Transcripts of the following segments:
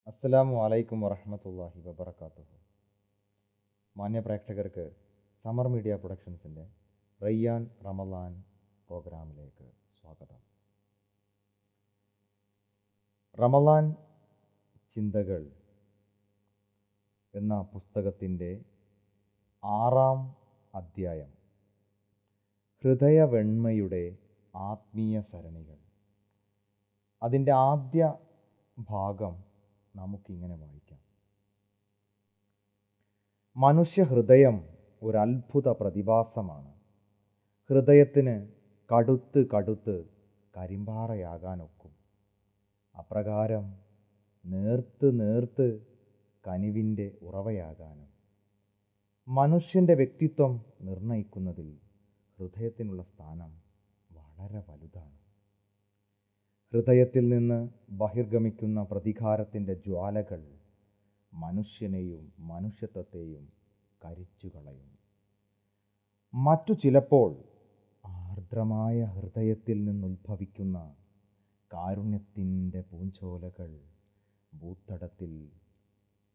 അസ്സലാമു അലൈക്കും വറഹ്മത്തുള്ളാഹി വബറകാതുഹു. മാന്യ പ്രേക്ഷകർക്ക് സമർ മീഡിയ പ്രൊഡക്ഷൻസിൻ്റെ റയ്യാൻ റമളാൻ പ്രോഗ്രാമിലേക്ക് സ്വാഗതം. റമളാൻ ചിന്തകൾ എന്ന പുസ്തകത്തിൻ്റെ 6-ാം അധ്യായം, ഹൃദയവെണ്മയുടെ ആത്മീയ സരണികൾ. അതിൻ്റെ ആദ്യ ഭാഗം നമുക്കിങ്ങനെ വായിക്കാം. മനുഷ്യ ഹൃദയം ഒരത്ഭുത പ്രതിഭാസമാണ്. ഹൃദയത്തിന് കടുത്ത് കടുത്ത് കരിമ്പാറയാകാനൊക്കും. അപ്രകാരം നേർത്ത് നേർത്ത് കനിവിൻ്റെ ഉറവയാകാനും. മനുഷ്യൻ്റെ വ്യക്തിത്വം നിർണയിക്കുന്നതിൽ ഹൃദയത്തിനുള്ള സ്ഥാനം വളരെ വലുതാണ്. ഹൃദയത്തിൽ നിന്ന് ബഹിർഗമിക്കുന്ന പ്രതികാരത്തിൻ്റെ ജ്വാലകൾ മനുഷ്യനെയും മനുഷ്യത്വത്തെയും കരിച്ചുകളയും. മറ്റു ചിലപ്പോൾ ആർദ്രമായ ഹൃദയത്തിൽ നിന്നുദ്ഭവിക്കുന്ന കാരുണ്യത്തിൻ്റെ പൂഞ്ചോലകൾ ഭൂത്തടത്തിൽ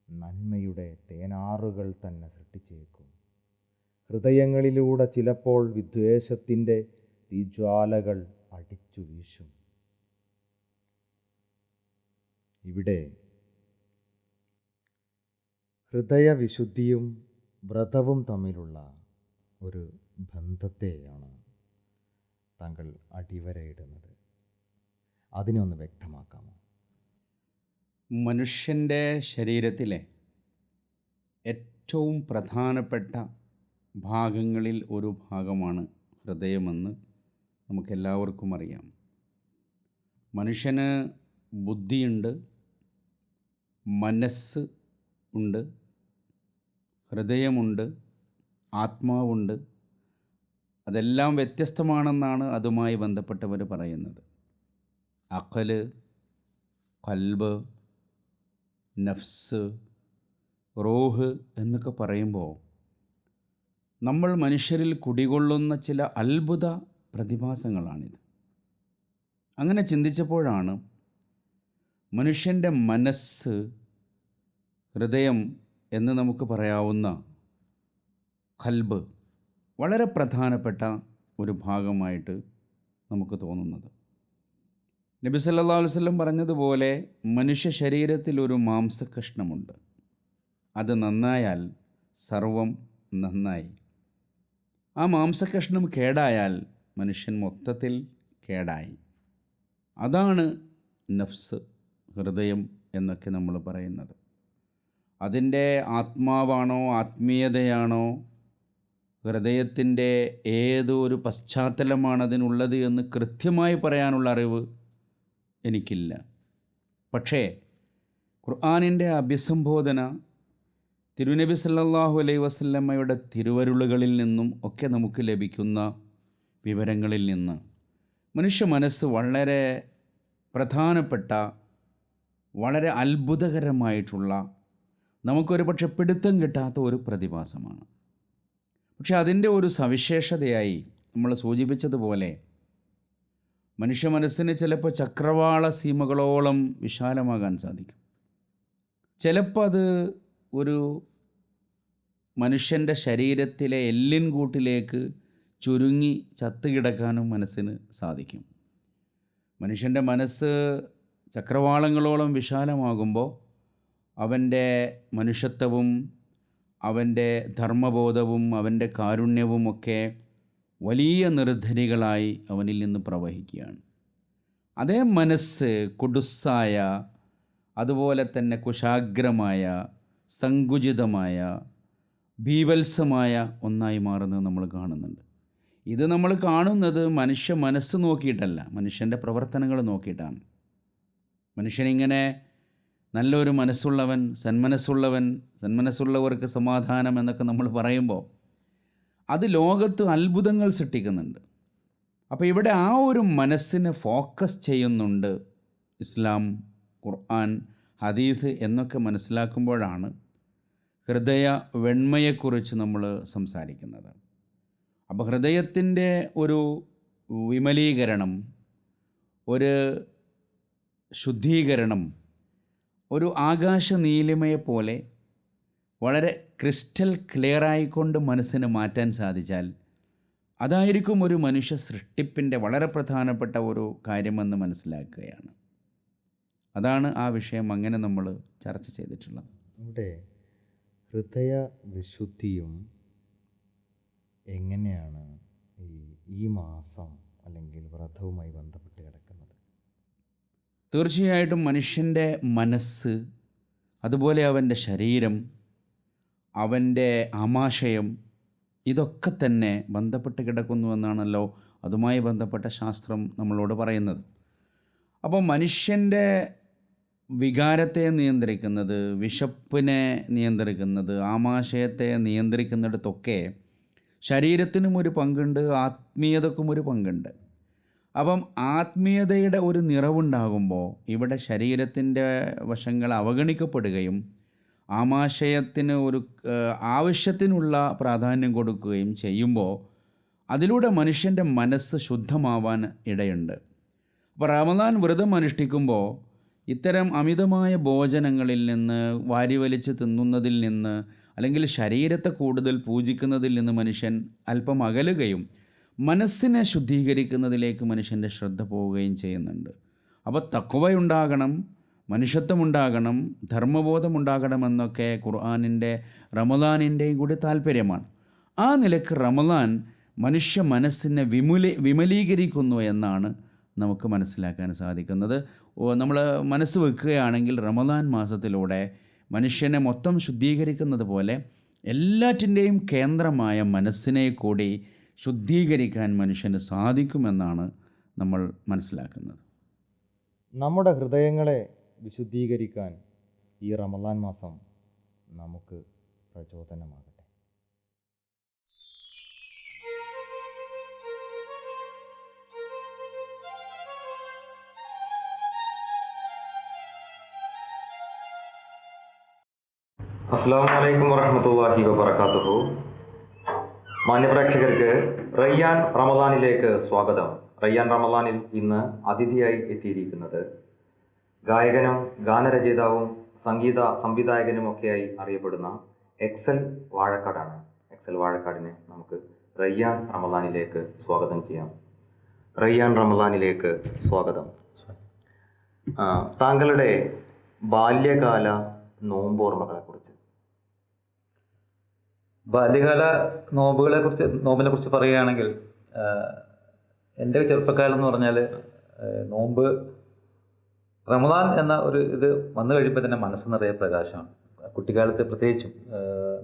നന്മയുടെ തേനാറുകൾ തന്നെ സൃഷ്ടിച്ചേക്കും. ഹൃദയങ്ങളിലൂടെ ചിലപ്പോൾ വിദ്വേഷത്തിൻ്റെ തീജ്വാലകൾ അടിച്ചു വീശും. ഇവിടെ ഹൃദയവിശുദ്ധിയും വ്രതവും തമ്മിലുള്ള ഒരു ബന്ധത്തെയാണ് താങ്കൾ അടിവരയിടുന്നത്. അതിനെ ഒന്ന് വ്യക്തമാക്കാമോ? മനുഷ്യൻ്റെ ശരീരത്തിലെ ഏറ്റവും പ്രധാനപ്പെട്ട ഭാഗങ്ങളിൽ ഒരു ഭാഗമാണ് ഹൃദയമെന്ന് നമുക്കെല്ലാവർക്കും അറിയാം. മനുഷ്യന് ബുദ്ധിയുണ്ട്, മനസ്സ് ഉണ്ട്, ഹൃദയമുണ്ട്, ആത്മാവുണ്ട്. അതെല്ലാം വ്യത്യസ്തമാണെന്നാണ് അതുമായി ബന്ധപ്പെട്ടവർ പറയുന്നത്. അഖല്, ഖൽബ്, നഫ്സ്, റൂഹ് എന്നൊക്കെ പറയുമ്പോൾ നമ്മൾ മനുഷ്യരിൽ കുടികൊള്ളുന്ന ചില അത്ഭുത പ്രതിഭാസങ്ങളാണിത്. അങ്ങനെ ചിന്തിച്ചപ്പോഴാണ് മനുഷ്യൻ്റെ മനസ്സ്, ഹൃദയം എന്ന് നമുക്ക് പറയാവുന്ന ഖൽബ് വളരെ പ്രധാനപ്പെട്ട ഒരു ഭാഗമായിട്ട് നമുക്ക് തോന്നുന്നത്. നബി സല്ലല്ലാഹു അലൈഹി വസല്ലം പറഞ്ഞതുപോലെ മനുഷ്യ ശരീരത്തിൽ ഒരു മാംസകഷ്ണമുണ്ട്. അത് നന്നായാൽ സർവം നന്നായി. ആ മാംസകഷ്ണം കേടായാൽ മനുഷ്യൻ മൊത്തത്തിൽ കേടായി. അതാണ് നഫ്സ്, ഹൃദയം എന്നൊക്കെ നമ്മൾ പറയുന്നത്. അതിൻ്റെ ആത്മാവാണോ ആത്മീയതയാണോ ഹൃദയത്തിൻ്റെ ഏതൊരു പശ്ചാത്തലമാണ് അതിനുള്ളത് എന്ന് കൃത്യമായി പറയാനുള്ള അറിവ് എനിക്കില്ല. പക്ഷേ ഖുർആനിൻ്റെ അഭിസംബോധന തിരുനബി സല്ലല്ലാഹു അലൈഹി വസല്ലമയുടെ തിരുവരുളുകളിൽ നിന്നും ഒക്കെ നമുക്ക് ലഭിക്കുന്ന വിവരങ്ങളിൽ നിന്ന് മനുഷ്യ മനസ്സ് വളരെ പ്രധാനപ്പെട്ട, വളരെ അത്ഭുതകരമായിട്ടുള്ള, നമുക്കൊരു പക്ഷെ പിടുത്തം കിട്ടാത്ത ഒരു പ്രതിഭാസമാണ്. പക്ഷെ അതിൻ്റെ ഒരു സവിശേഷതയായി നമ്മൾ സൂചിപ്പിച്ചതുപോലെ മനുഷ്യ മനസ്സിന് ചിലപ്പോൾ ചക്രവാള സീമകളോളം വിശാലമാകാൻ സാധിക്കും. ചിലപ്പോൾ അത് ഒരു മനുഷ്യൻ്റെ ശരീരത്തിലെ എല്ലിൻ കൂട്ടിലേക്ക് ചുരുങ്ങി ചത്തുകിടക്കാനും മനസ്സിന് സാധിക്കും. മനുഷ്യൻ്റെ മനസ്സ് ചക്രവാളങ്ങളോളം വിശാലമാകുമ്പോൾ അവൻ്റെ മനുഷ്യത്വവും അവൻ്റെ ധർമ്മബോധവും അവൻ്റെ കാരുണ്യവും ഒക്കെ വലിയ നിർദ്ധനികളായി അവനിൽ നിന്ന് പ്രവഹിക്കുകയാണ്. അതേ മനസ്സ് കുടുസായ, അതുപോലെ തന്നെ കുശാഗ്രമായ, സങ്കുചിതമായ, ബീഭത്സമായ ഒന്നായി മാറുന്നത് നമ്മൾ കാണുന്നുണ്ട്. ഇത് നമ്മൾ കാണുന്നത് മനുഷ്യ മനസ്സ് നോക്കിയിട്ടല്ല, മനുഷ്യൻ്റെ പ്രവർത്തനങ്ങൾ നോക്കിയിട്ടാണ്. മനുഷ്യനിങ്ങനെ നല്ലൊരു മനസ്സുള്ളവൻ, സന്മനസ്സുള്ളവർക്ക് സമാധാനം എന്നൊക്കെ നമ്മൾ പറയുമ്പോൾ അത് ലോകത്ത് അത്ഭുതങ്ങൾ സൃഷ്ടിക്കുന്നുണ്ട്. അപ്പോൾ ഇവിടെ ആ ഒരു മനസ്സിനെ ഫോക്കസ് ചെയ്യുന്നുണ്ട് ഇസ്ലാം, ഖുർആൻ, ഹദീസ് എന്നൊക്കെ മനസ്സിലാക്കുമ്പോഴാണ് ഹൃദയ വെണ്മയെക്കുറിച്ച് നമ്മൾ സംസാരിക്കുന്നത്. അപ്പോൾ ഹൃദയത്തിൻ്റെ ഒരു വിമലീകരണം, ഒരു ശുദ്ധീകരണം, ഒരു ആകാശ നീലിമയെപ്പോലെ വളരെ ക്രിസ്റ്റൽ ക്ലിയറായിക്കൊണ്ട് മനസ്സിനെ മാറ്റാൻ സാധിച്ചാൽ അതായിരിക്കും ഒരു മനുഷ്യ സൃഷ്ടിപ്പിൻ്റെ വളരെ പ്രധാനപ്പെട്ട ഒരു കാര്യമെന്ന് മനസ്സിലാക്കുകയാണ്. അതാണ് ആ വിഷയം അങ്ങനെ നമ്മൾ ചർച്ച ചെയ്തിട്ടുള്ളത്. ഇവിടെ ഹൃദയ വിശുദ്ധിയും എങ്ങനെയാണ് ഈ മാസം അല്ലെങ്കിൽ വ്രതവുമായി ബന്ധപ്പെട്ട് കിടക്കുന്നത്? തീർച്ചയായിട്ടും മനുഷ്യൻ്റെ മനസ്സ്, അതുപോലെ അവൻ്റെ ശരീരം, അവൻ്റെ ആമാശയം, ഇതൊക്കെ തന്നെ ബന്ധപ്പെട്ട് കിടക്കുന്നുവെന്നാണല്ലോ അതുമായി ബന്ധപ്പെട്ട ശാസ്ത്രം നമ്മളോട് പറയുന്നത്. അപ്പോൾ മനുഷ്യൻ്റെ വികാരത്തെ നിയന്ത്രിക്കുന്നത്, വിശപ്പിനെ നിയന്ത്രിക്കുന്നത്, ആമാശയത്തെ നിയന്ത്രിക്കുന്നിടത്തൊക്കെ ശരീരത്തിനും ഒരു പങ്കുണ്ട്, ആത്മീയതക്കും ഒരു പങ്കുണ്ട്. അപ്പം ആത്മീയതയുടെ ഒരു നിറവുണ്ടാകുമ്പോൾ ഇവിടെ ശരീരത്തിൻ്റെ വശങ്ങൾ അവഗണിക്കപ്പെടുകയും ആമാശയത്തിന് ഒരു ആവശ്യത്തിനുള്ള പ്രാധാന്യം കൊടുക്കുകയും ചെയ്യുമ്പോൾ അതിലൂടെ മനുഷ്യൻ്റെ മനസ്സ് ശുദ്ധമാവാൻ ഇടയുണ്ട്. അപ്പോൾ റമദാൻ വ്രതം അനുഷ്ഠിക്കുമ്പോൾ ഇത്തരം അമിതമായ ഭോജനങ്ങളിൽ നിന്ന്, വാരിവലിച്ച് തിന്നുന്നതിൽ നിന്ന്, അല്ലെങ്കിൽ ശരീരത്തെ കൂടുതൽ പൂജിക്കുന്നതിൽ നിന്ന് മനുഷ്യൻ അല്പം അകലുകയും മനസ്സിനെ ശുദ്ധീകരിക്കുന്നതിലേക്ക് മനുഷ്യൻ്റെ ശ്രദ്ധ പോവുകയും ചെയ്യുന്നുണ്ട്. അപ്പോൾ തഖ്വയുണ്ടാകണം, മനുഷ്യത്വമുണ്ടാകണം, ധർമ്മബോധമുണ്ടാകണമെന്നൊക്കെ ഖുർആനിൻ്റെ റമദാനിൻ്റെയും കൂടി താല്പര്യമാണ്. ആ നിലക്ക് റമദാൻ മനുഷ്യ മനസ്സിനെ വിമലീകരിക്കുന്നു എന്നാണ് നമുക്ക് മനസ്സിലാക്കാൻ സാധിക്കുന്നത്. നമ്മൾ മനസ്സ് വെക്കുകയാണെങ്കിൽ റമദാൻ മാസത്തിലൂടെ മനുഷ്യനെ മൊത്തം ശുദ്ധീകരിക്കുന്നത് പോലെ എല്ലാറ്റിൻ്റെയും കേന്ദ്രമായ മനസ്സിനെ കൂടി ശുദ്ധീകരിക്കാൻ മനുഷ്യന് സാധിക്കുമെന്നാണ് നമ്മൾ മനസ്സിലാക്കുന്നത്. നമ്മുടെ ഹൃദയങ്ങളെ വിശുദ്ധീകരിക്കാൻ ഈ റമദാൻ മാസം നമുക്ക് പ്രചോദനമാകട്ടെ. അസ്സലാമു അലൈക്കും വറഹ്മത്തുള്ളാഹി വബറകാതുഹു. മാന്യപ്രേക്ഷകർക്ക് റയ്യാൻ റമദാനിലേക്ക് സ്വാഗതം. റയ്യാൻ റമദാനിൽ ഇന്ന് അതിഥിയായി എത്തിയിരിക്കുന്നത് ഗായകനും ഗാനരചയിതാവും സംഗീത സംവിധായകനുമൊക്കെയായി അറിയപ്പെടുന്ന എക്സൽ വാഴക്കാടാണ്. എക്സൽ വാഴക്കാടിനെ നമുക്ക് റയ്യാൻ റമദാനിലേക്ക് സ്വാഗതം ചെയ്യാം. റയ്യാൻ റമദാനിലേക്ക് സ്വാഗതം. താങ്കളുടെ ബാല്യകാല നോമ്പോർമ്മകളെക്കുറിച്ച്. ബാല്യകാല നോമ്പിനെ കുറിച്ച് പറയുകയാണെങ്കിൽ എൻ്റെ ചെറുപ്പക്കാലം എന്ന് പറഞ്ഞാൽ നോമ്പ് റമദാൻ എന്ന ഒരു ഇത് വന്നു കഴിയുമ്പോൾ തന്നെ മനസ്സ് നിറയെ പ്രകാശമാണ്. കുട്ടിക്കാലത്ത് പ്രത്യേകിച്ചും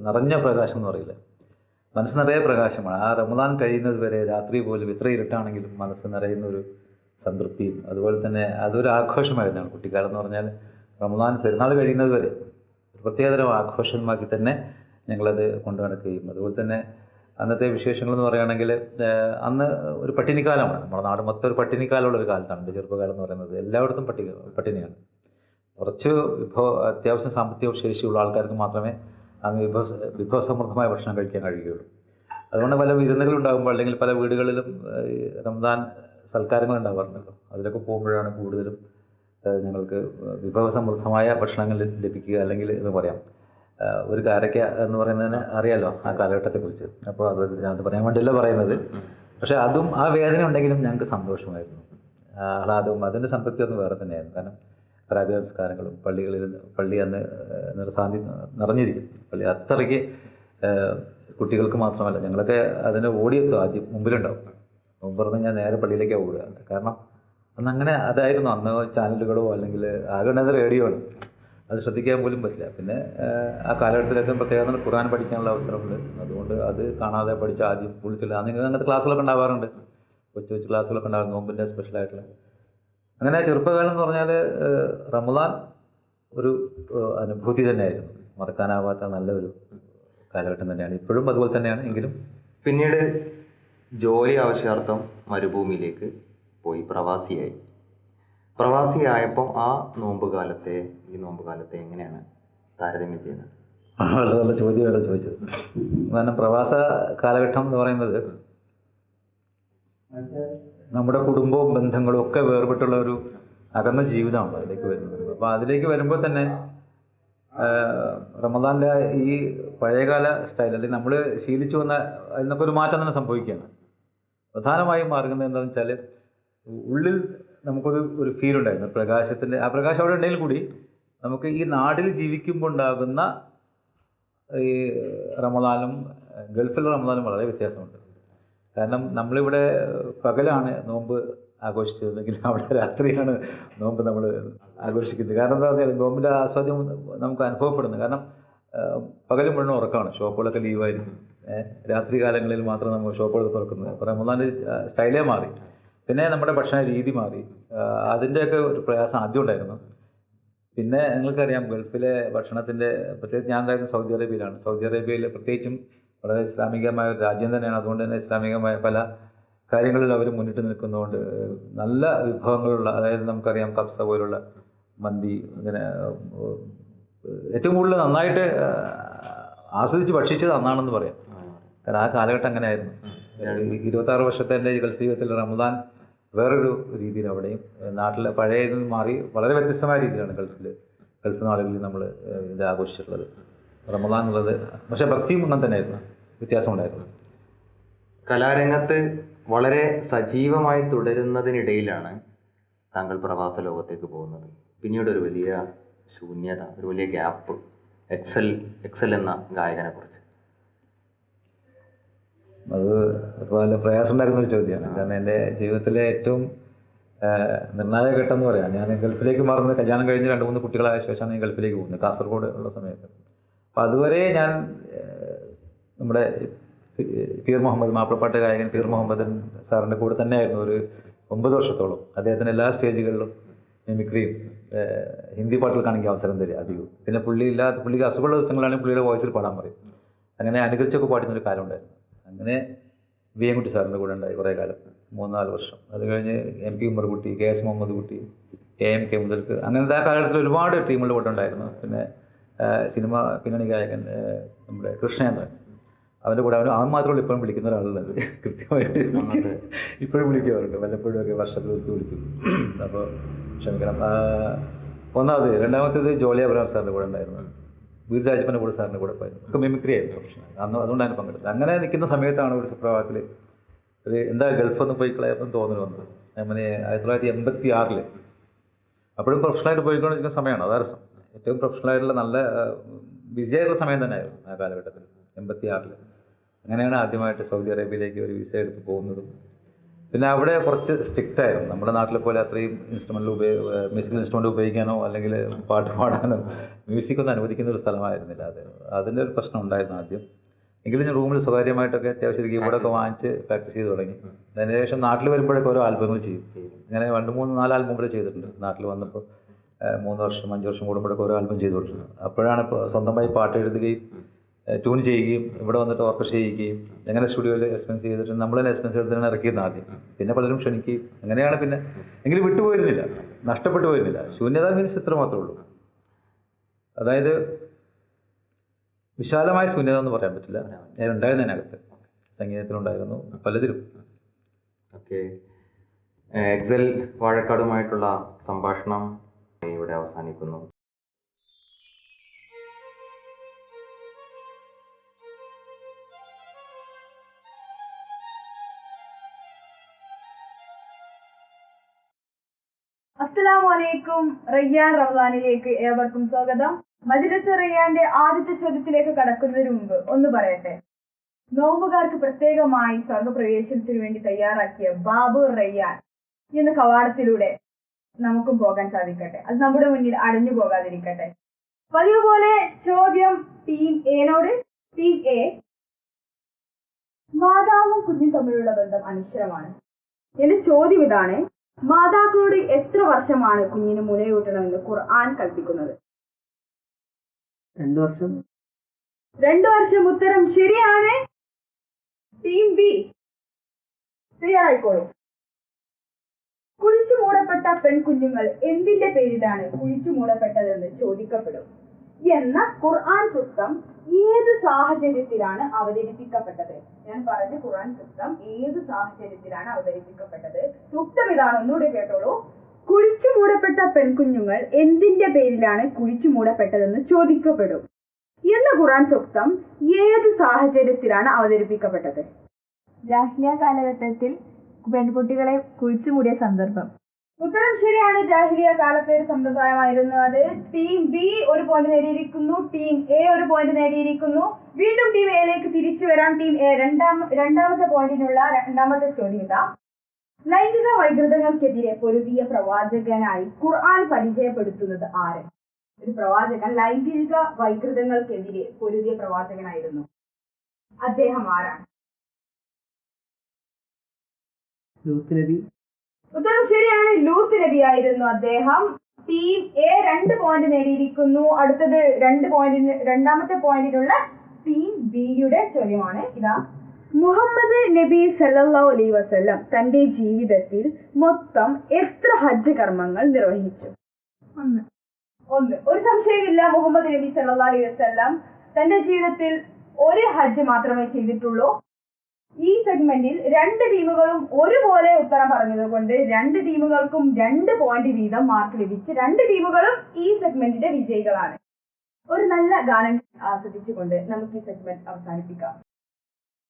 നിറഞ്ഞ പ്രകാശം എന്ന് പറയില്ല, മനസ്സ് നിറയെ പ്രകാശമാണ്. ആ റമദാൻ കഴിയുന്നത് വരെ രാത്രി പോലും ഇത്ര ഇരുട്ടാണെങ്കിലും മനസ്സ് നിറയുന്ന ഒരു സംതൃപ്തിയും, അതുപോലെ തന്നെ അതൊരു ആഘോഷമായിരുന്നു കുട്ടിക്കാലം എന്ന് പറഞ്ഞാൽ. റമദാൻ പെരുന്നാൾ കഴിയുന്നത് വരെ ഒരു പ്രത്യേകതരം ആഘോഷമാക്കി തന്നെ ഞങ്ങളത് കൊണ്ടു നടക്കുകയും, അതുപോലെ തന്നെ അന്നത്തെ വിശേഷങ്ങളെന്ന് പറയുകയാണെങ്കിൽ അന്ന് ഒരു പട്ടിണിക്കാലമാണ്. നമ്മുടെ നാട് മൊത്തം ഒരു പട്ടിണിക്കാലമുള്ള ഒരു കാലത്താണ് എൻ്റെ ചെറുപ്പകാലം എന്ന് പറയുന്നത്. എല്ലായിടത്തും പട്ടിണിയാണ്. കുറച്ച് അത്യാവശ്യം സാമ്പത്തിക ശേഷിയുള്ള ആൾക്കാർക്ക് മാത്രമേ അന്ന് വിഭവസമൃദ്ധമായ ഭക്ഷണം കഴിക്കാൻ കഴിയുകയുള്ളൂ. അതുകൊണ്ട് പല വിരുന്നുകൾ ഉണ്ടാകുമ്പോൾ അല്ലെങ്കിൽ പല വീടുകളിലും റമദാൻ സൽക്കാരങ്ങൾ ഉണ്ടാകാറുണ്ടല്ലോ, അതിലൊക്കെ പോകുമ്പോഴാണ് കൂടുതലും ഞങ്ങൾക്ക് വിഭവസമൃദ്ധമായ ഭക്ഷണങ്ങൾ ലഭിക്കുക. അല്ലെങ്കിൽ എന്ന് പറയാം, ഒരു കാരക്ക എന്ന് പറയുന്നതിന് അറിയാലോ ആ കാലഘട്ടത്തെക്കുറിച്ച്. അപ്പോൾ അത് പറയാൻ വേണ്ടിയല്ല പറയുന്നത്. പക്ഷെ അതും ആ വേദന ഉണ്ടെങ്കിലും ഞങ്ങൾക്ക് സന്തോഷമായിരുന്നു, ആഹ്ലാദവും അതിൻ്റെ സംതൃപ്തി ഒന്നും വേറെ തന്നെയായിരുന്നു. കാരണം തറാവീഹ് നമസ്കാരങ്ങളും പള്ളി അന്ന് നിറഞ്ഞിരിക്കും. പള്ളി അത്രയ്ക്ക് കുട്ടികൾക്ക് മാത്രമല്ല, ഞങ്ങളൊക്കെ അതിന് ഓടിയെത്തും, ആദ്യം മുമ്പിലുണ്ടാവും. മുമ്പ് പറഞ്ഞാൽ ഞാൻ നേരെ പള്ളിയിലേക്കാണ് ഓടുക. കാരണം അന്നങ്ങനെ അതായിരുന്നു. അന്ന് ചാനലുകളോ അല്ലെങ്കിൽ ആകെ ഉള്ളത് റേഡിയോ ആണ്, അത് ശ്രദ്ധിക്കാൻ പോലും പറ്റില്ല. പിന്നെ ആ കാലഘട്ടത്തിലൊക്കെ പ്രത്യേകം ഖുർആൻ പഠിക്കാനുള്ള അവസരമുണ്ട്. അതുകൊണ്ട് അത് കാണാതെ പഠിച്ച ആദ്യം വിളിച്ചില്ല. അങ്ങനത്തെ ക്ലാസ്സുകളൊക്കെ ഉണ്ടാവാറുണ്ട്, കൊച്ചു ക്ലാസ്സുകളൊക്കെ ഉണ്ടാകും, നോമ്പിൻ്റെ സ്പെഷ്യലായിട്ടുള്ള. അങ്ങനെ ചെറുപ്പകാലം എന്ന് പറഞ്ഞാൽ റമദാൻ ഒരു അനുഭൂതി തന്നെയായിരുന്നു, മറക്കാനാവാത്ത നല്ലൊരു കാലഘട്ടം തന്നെയാണ്. ഇപ്പോഴും അതുപോലെ തന്നെയാണ്. എങ്കിലും പിന്നീട് ജോലി ആവശ്യാർത്ഥം മരുഭൂമിയിലേക്ക് പോയി പ്രവാസിയായപ്പോൾ ആ നോമ്പുകാലത്തെ ഈ നോമ്പുകാലത്തെ എങ്ങനെയാണ് താരതമ്യം ചെയ്യുന്നത്? വളരെ നല്ല ചോദ്യമാണ് ചോദിച്ചത്. കാരണം പ്രവാസ കാലഘട്ടം എന്ന് പറയുന്നത് നമ്മുടെ കുടുംബവും ബന്ധങ്ങളും ഒക്കെ വേർപെട്ടുള്ള ഒരു അകന്ന ജീവിതമാണല്ലോ അതിലേക്ക് വരുന്നത്. അപ്പോൾ അതിലേക്ക് വരുമ്പോൾ തന്നെ റമദാനിലെ ഈ പഴയകാല സ്റ്റൈൽ അല്ലെങ്കിൽ നമ്മൾ ശീലിച്ചു വന്ന അതിൽ നിന്നൊക്കെ ഒരു മാറ്റം തന്നെ സംഭവിക്കുകയാണ്. പ്രധാനമായും മാറുന്നത് എന്താണെന്ന് വെച്ചാൽ ഉള്ളിൽ നമുക്കൊരു ഫീൽ ഉണ്ടായിരുന്നു പ്രകാശത്തിൻ്റെ. ആ പ്രകാശം അവിടെ ഉണ്ടെങ്കിൽ കൂടി നമുക്ക് ഈ നാട്ടിൽ ജീവിക്കുമ്പോൾ ഉണ്ടാകുന്ന ഈ റമദാനും ഗൾഫിലെ റമദാനും വളരെ വ്യത്യാസമുണ്ട്. കാരണം നമ്മളിവിടെ പകലാണ് നോമ്പ് ആഘോഷിച്ചതെങ്കിൽ അവിടെ രാത്രിയാണ് നോമ്പ് നമ്മൾ ആഘോഷിക്കുന്നത്. കാരണം എന്താ പറഞ്ഞാൽ നോമ്പിൻ്റെ ആസ്വാദ്യം നമുക്ക് അനുഭവപ്പെടുന്നത്. കാരണം പകലും മുഴുവൻ ഉറക്കമാണ്, ഷോപ്പുകളൊക്കെ ലീവായിരിക്കും. രാത്രി കാലങ്ങളിൽ മാത്രം നമ്മൾ ഷോപ്പുകളൊക്കെ തുറക്കുന്നത്. അപ്പോൾ റമദാൻ്റെ സ്റ്റൈലേ മാറി. പിന്നെ നമ്മുടെ ഭക്ഷണ രീതി മാറി. അതിൻ്റെയൊക്കെ ഒരു പ്രയാസം ആദ്യം ഉണ്ടായിരുന്നു. പിന്നെ നിങ്ങൾക്കറിയാം ഗൾഫിലെ ഭക്ഷണത്തിൻ്റെ, പ്രത്യേകിച്ച് ഞാൻ ഉണ്ടായിരുന്നത് സൗദി അറേബ്യയിലാണ്. സൗദി അറേബ്യയിൽ പ്രത്യേകിച്ചും വളരെ ഇസ്ലാമികമായ ഒരു രാജ്യം തന്നെയാണ്. അതുകൊണ്ട് തന്നെ ഇസ്ലാമികമായ പല കാര്യങ്ങളിൽ അവർ മുന്നിട്ട് നിൽക്കുന്നതുകൊണ്ട് നല്ല വിഭവങ്ങളുള്ള, അതായത് നമുക്കറിയാം കബ്സ പോലുള്ള മന്തി, അങ്ങനെ ഏറ്റവും കൂടുതൽ നന്നായിട്ട് ആസ്വദിച്ച് ഭക്ഷിച്ചത് അന്നാണെന്ന് പറയാം. കാരണം ആ കാലഘട്ടം അങ്ങനെയായിരുന്നു. 26 വർഷത്തെ എൻ്റെ ഈ ഗൾഫ് ജീവിതത്തിൽ റമദാൻ വേറൊരു രീതിയിൽ അവിടെയും നാട്ടിലെ പഴയതിൽ നിന്ന് മാറി വളരെ വ്യത്യസ്തമായ രീതിയിലാണ് ഗൾഫ് നാടുകളിൽ നമ്മൾ ഇത് ആഘോഷിച്ചിട്ടുള്ളത് റമദാൻ എന്നുള്ളത്. പക്ഷേ ഭക്തിയും അങ്ങനെ തന്നെയായിരുന്നു, വ്യത്യാസമുണ്ടായിരുന്നു. കലാരംഗത്ത് വളരെ സജീവമായി തുടരുന്നതിനിടയിലാണ് താങ്കൾ പ്രവാസ ലോകത്തേക്ക് പോകുന്നത്. പിന്നീട് ഒരു വലിയ ശൂന്യത, ഒരു വലിയ ഗ്യാപ്പ്. എക്സൽ എന്ന ഗായകനെ കുറിച്ച് അത് ഒരുപാട് പ്രയാസം ഉണ്ടായിരുന്ന ഒരു ചോദ്യമാണ്. കാരണം എൻ്റെ ജീവിതത്തിലെ ഏറ്റവും നിർണായക ഘട്ടം എന്ന് പറയാം, ഞാൻ ഗൾഫിലേക്ക് മാറുന്നത് കല്യാണം കഴിഞ്ഞ് 2-3 കുട്ടികളായ ശേഷമാണ് ഞാൻ ഗൾഫിലേക്ക് പോകുന്നത്, കാസർഗോഡ് ഉള്ള സമയത്ത്. അപ്പോൾ അതുവരെ ഞാൻ നമ്മുടെ പീർ മുഹമ്മദ്, മാപ്പിളപ്പാട്ട് ഗായകൻ പീർ മുഹമ്മദ് സാറിൻ്റെ കൂടെ തന്നെയായിരുന്നു ഒരു 9 വർഷത്തോളം. അദ്ദേഹത്തിൻ്റെ എല്ലാ സ്റ്റേജുകളിലും മിമിക്രിയും ഹിന്ദി പാട്ടുകൾക്കാണെങ്കിൽ അവസരം തരിക അധികവും. പിന്നെ പുള്ളിക്ക് അസുഖമുള്ള ദിവസങ്ങളാണെങ്കിൽ പുള്ളിയുടെ വോയിസിൽ പാടാൻ പറയും. അങ്ങനെ അനുകരിച്ചൊക്കെ പാടുന്നൊരു കാലം ഉണ്ടായിരുന്നു. അങ്ങനെ വി എം കുട്ടി സാറിൻ്റെ കൂടെ ഉണ്ടായി കുറേ കാലം, 3-4 വർഷം. അത് കഴിഞ്ഞ് M P Ummarkutty, K S Muhammad Kutty, AMK മുതൽക്ക്, അങ്ങനത്തെ ആ കാലഘട്ടത്തിൽ ഒരുപാട് ടീമുകളുടെ കൂടെ ഉണ്ടായിരുന്നു. പിന്നെ സിനിമ പിന്നണി ഗായകൻ നമ്മുടെ കൃഷ്ണേന്ദ്രൻ, അവൻ്റെ കൂടെ അവൻ മാത്രമല്ല ഇപ്പോഴും വിളിക്കുന്ന ഒരാളുള്ളത്. കൃത്യമായിട്ട് ഇപ്പോഴും വിളിക്കാറുണ്ട്, വല്ലപ്പോഴും ഒക്കെ വർഷത്തിൽ വിളിക്കും. അപ്പോൾ ക്ഷമിക്കണം. ഒന്നാമത്. രണ്ടാമത്തേത് ജോളി അബ്രഹാം സാറിൻ്റെ കൂടെ ഉണ്ടായിരുന്നു, വീർ രാജപ്പൻ്റെ കൂടെ സാറിൻ്റെ കൂടെ പോയിരുന്നു. ഒക്കെ മിമിക്രി ആയിരുന്നു പ്രൊഫഷണൽ. അതുകൊണ്ടാണ് പങ്കെടുത്തത്. അങ്ങനെ നിൽക്കുന്ന സമയത്താണ് ഒരു സുപ്രഭാതത്തിൽ ഒരു എന്താ ഗൾഫൊന്നും പോയി കളയപ്പം തോന്നൽ വന്നത്. അങ്ങനെ 1986 അപ്പോഴും പ്രൊഫഷണലായിട്ട് പോയിക്കൊണ്ടിരിക്കുന്ന സമയമാണ്. അതാ രസം. ഏറ്റവും പ്രൊഫഷണലായിട്ടുള്ള നല്ല ബിസിയായിട്ടുള്ള സമയം തന്നെയായിരുന്നു ആ കാലഘട്ടത്തിൽ, 86. അങ്ങനെയാണ് ആദ്യമായിട്ട് സൗദി അറേബ്യയിലേക്ക് ഒരു വിസ എടുത്ത് പോകുന്നതും. പിന്നെ അവിടെ കുറച്ച് സ്ട്രിക്റ്റ് ആയിരുന്നു. നമ്മുടെ നാട്ടിലെ പോലെ അത്രയും മ്യൂസിക്കൽ ഇൻസ്ട്രുമെൻ്റ് ഉപയോഗിക്കാനോ അല്ലെങ്കിൽ പാട്ട് പാടാനോ മ്യൂസിക്കൊന്നും അനുവദിക്കുന്ന ഒരു സ്ഥലമായിരുന്നില്ല. അതിൻ്റെ ഒരു പ്രശ്നം ഉണ്ടായിരുന്നു ആദ്യം. എങ്കിലും ഞാൻ റൂമിൽ സ്വകാര്യമായിട്ടൊക്കെ അത്യാവശ്യം കീബോർഡൊക്കെ വാങ്ങിച്ച് പ്രാക്ടീസ് ചെയ്ത് തുടങ്ങി. അതിനുശേഷം നാട്ടിൽ വരുമ്പോഴൊക്കെ ഓരോ ആൽബങ്ങൾ ചെയ്യും. ഇങ്ങനെ 2-3-4 ആൽബം വരെ ചെയ്തിട്ടുണ്ട്. നാട്ടിൽ വന്നപ്പോൾ 3 വർഷം 5 വർഷം കൂടുമ്പോഴൊക്കെ ഓരോ ആൽബം ചെയ്ത് കൊടുത്തിട്ടുണ്ട്. അപ്പോഴാണ് ഇപ്പോൾ സ്വന്തമായി പാട്ട് എഴുതുകയും ട്യൂൺ ചെയ്യുകയും ഇവിടെ വന്നിട്ട് ഓർക്കസ്ട്ര ചെയ്യുകയും അങ്ങനെ സ്റ്റുഡിയോയിൽ എക്സ്പെൻസ് ചെയ്തിട്ട് നമ്മൾ തന്നെ എക്സ്പെൻസ് എടുത്തിട്ടാണ് ഇറക്കിയത് ആദ്യം. പിന്നെ പലരും ക്ഷണിക്കുകയും അങ്ങനെയാണ്. പിന്നെ എങ്കിലും വിട്ടുപോയിരുന്നില്ല, നഷ്ടപ്പെട്ടു പോയിരുന്നില്ല. ശൂന്യത മീൻസ് ഇത്ര മാത്രമേ ഉള്ളൂ. അതായത് വിശാലമായ ശൂന്യത എന്ന് പറയാൻ പറ്റില്ല. ഞാൻ ഉണ്ടായിരുന്നു അതിനകത്ത്, സംഗീതത്തിലുണ്ടായിരുന്നു, പലതിലും. ഓക്കെ. എക്സൽ വാഴക്കാടുമായിട്ടുള്ള സംഭാഷണം ഇവിടെ അവസാനിക്കുന്നു. അസ്സലാമലൈക്കും. റയ്യാൻ റമദാനിലേക്ക് ഏവർക്കും സ്വാഗതം. മജ്‌ലിസ് റയ്യാന്റെ ആദ്യത്തെ ചോദ്യത്തിലേക്ക് കടക്കുന്നതിന് മുമ്പ് ഒന്ന് പറയട്ടെ. നോമ്പുകാർക്ക് പ്രത്യേകമായി സ്വർഗപ്രവേശനത്തിനു വേണ്ടി തയ്യാറാക്കിയ ബാബു റയ്യാൻ എന്ന കവാടത്തിലൂടെ നമുക്കും പോകാൻ സാധിക്കട്ടെ. അത് നമ്മുടെ മുന്നിൽ അടഞ്ഞു പോകാതിരിക്കട്ടെ. പതിവ് പോലെ ചോദ്യം ടീം എനോട്. ടീം എ, മാതാവും കുഞ്ഞും തമ്മിലുള്ള ബന്ധം അനിശ്ചിതമാണ്. എന്റെ ചോദ്യം ഇതാണ്: മാതാക്കളോട് എത്ര വർഷമാണ് കുഞ്ഞിന് മുലയൂട്ടണമെന്ന് ഖുർആൻ കൽപ്പിക്കുന്നത്? 2 വർഷം. 2 വർഷം. ഉത്തരം ശരിയാണ്. ടീം ബി തയ്യാറായിക്കോളൂ. കുഴിച്ചു മൂടപ്പെട്ട പെൺകുഞ്ഞുങ്ങൾ എന്തിന്റെ പേരിലാണ് കുഴിച്ചു മൂടപ്പെട്ടതെന്ന് ചോദിക്കപ്പെടും എന്ന ഖുർആൻ സൂക്തം ഏത് സാഹചര്യത്തിലാണ് അവതരിപ്പിക്കപ്പെട്ടത്? ഞാൻ പറഞ്ഞ ഖുർആൻ സൂക്തം ഏത് സാഹചര്യത്തിലാണ് അവതരിപ്പിക്കപ്പെട്ടത്? സൂക്തം ഇതാണ്, ഒന്നുകൂടി കേട്ടോളൂ. കുഴിച്ചു മൂടപ്പെട്ട പെൺകുഞ്ഞുങ്ങൾ എന്തിന്റെ പേരിലാണ് കുഴിച്ചു മൂടപ്പെട്ടതെന്ന് ചോദിക്കപ്പെടും എന്ന ഖുർആൻ സൂക്തം ഏത് സാഹചര്യത്തിലാണ് അവതരിപ്പിക്കപ്പെട്ടത്? ജാഹിലിയ കാലഘട്ടത്തിൽ പെൺകുട്ടികളെ കുഴിച്ചുമൂടിയ സന്ദർഭം. ഉത്തരം ശരിയാണ്. ജാഹിലിയ കാലത്തെ ഒരു സമ്പ്രദായമായിരുന്നു അത്. ടീം ബി ഒരു പോയിന്റ് നേടിയിരിക്കുന്നു, ടീം എ ഒരു പോയിന്റ് നേടിയിരിക്കുന്നു. വീണ്ടും ടീം എയിലേക്ക് തിരിച്ചു വരാം. ടീം എ രണ്ടാമത്തെ പോയിന്റിനുള്ള രണ്ടാമത്തെ ചോദ്യം ഇതാ. ലൈംഗിക വൈകൃതങ്ങൾക്കെതിരെ പൊരുതിയ പ്രവാചകനായി ഖുർആൻ പരിചയപ്പെടുത്തുന്നത് ആര്? ഒരു പ്രവാചകൻ ലൈംഗിക വൈകൃതങ്ങൾക്കെതിരെ പൊരുതിയ പ്രവാചകനായിരുന്നു. അദ്ദേഹം ആരാണ്? ലൂത്ത് നബി. ഉത്തരം ശരിയാണ്. ലൂത്ത് നബി ആയിരുന്നു അദ്ദേഹം. ടീം എ 2 പോയിന്റ് നേടിയിരിക്കുന്നു. അടുത്തത് രണ്ടാമത്തെ പോയിന്റിനുള്ള ടീം ബിയുടെ ചോദ്യമാണ് ഇതാ. മുഹമ്മദ് നബി സല്ലല്ലാഹു അലൈഹി വസല്ലം തന്റെ ജീവിതത്തിൽ മൊത്തം എത്ര ഹജ്ജ് കർമ്മങ്ങൾ നിർവഹിച്ചു? ഒന്ന്. ഒരു സംശയമില്ല, മുഹമ്മദ് നബി സല്ലല്ലാഹു അലൈഹി വസല്ലം തന്റെ ജീവിതത്തിൽ ഒരു ഹജ്ജ് മാത്രമേ ചെയ്തിട്ടുള്ളൂ. ഈ സെഗ്മെന്റിൽ 2 ടീമുകളും ഒരുപോലെ ഉത്തരം പറഞ്ഞതുകൊണ്ട് 2 ടീമുകൾക്കും 2 പോയിന്റ് വീതം മാർക്ക് ലഭിച്ച് 2 ടീമുകളും ഈ സെഗ്മെന്റിന്റെ വിജയികളാണ്. ഒരു നല്ല ഗാനം ആസ്വദിച്ചുകൊണ്ട് നമുക്ക് ഈ സെഗ്മെന്റ് അവസാനിപ്പിക്കാം.